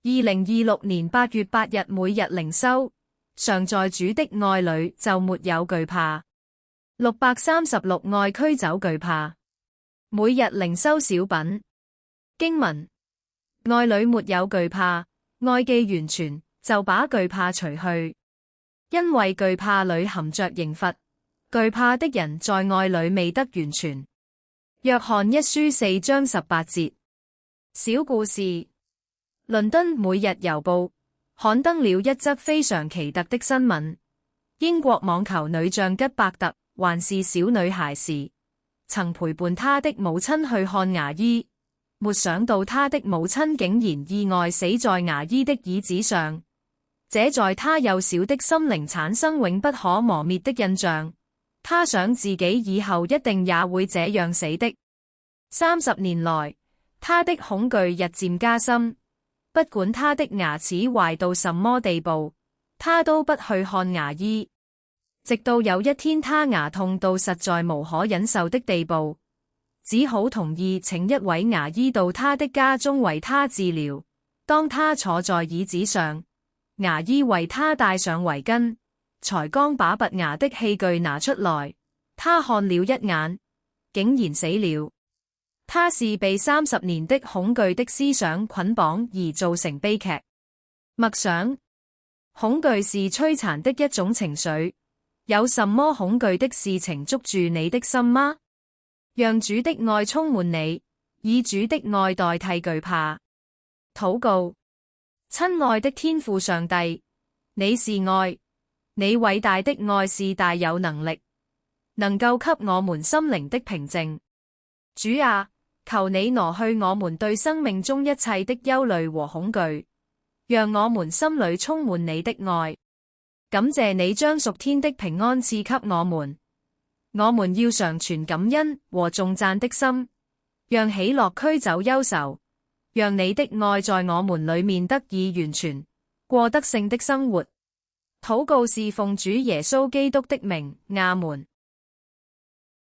2026年8月8日每日靈修，常在主的愛裡就沒有懼怕。636愛驅走懼怕。每日靈修小品。經文：愛裡沒有懼怕，愛既完全，就把懼怕除去。因為懼怕裡含着刑罰，懼怕的人在愛裡未得完全。約翰一書4章18節。小故事。倫敦每日郵報刊登了一則非常奇特的新聞。英國網球女將吉伯特還是小女孩時，曾陪伴她的母親去看牙醫，沒想到她的母親竟然意外死在牙醫的椅子上，這在她幼小的心靈產生永不可磨滅的印象。她想自己以後一定也會這樣死的。30年來，她的恐懼日漸加深。不管他的牙齒壞到什麼地步，他都不去看牙醫。直到有一天，他牙痛到實在無可忍受的地步，只好同意請一位牙醫到他的家中為他治療。當他坐在椅子上，牙醫為他戴上圍巾，才剛把拔牙的器具拿出來，他看了一眼，竟然死了。他是被30年的恐懼的思想捆綁而造成悲劇。默想：恐懼是摧殘的一種情緒。有什麼恐懼的事情捉住你的心嗎？讓主的愛充滿你，以主的愛代替懼怕。禱告：親愛的天父上帝，你是愛，你偉大的愛是大有能力，能夠給我們心靈的平靜。主啊，求你挪去我們對生命中一切的憂慮和恐懼，讓我們心裡充滿你的愛。感謝你將屬天的平安賜給我們要常存感恩和頌讚的心，讓喜樂驅走憂愁，讓你的愛在我們裡面得以完全，過得勝的生活。禱告是奉主耶穌基督的名，阿門。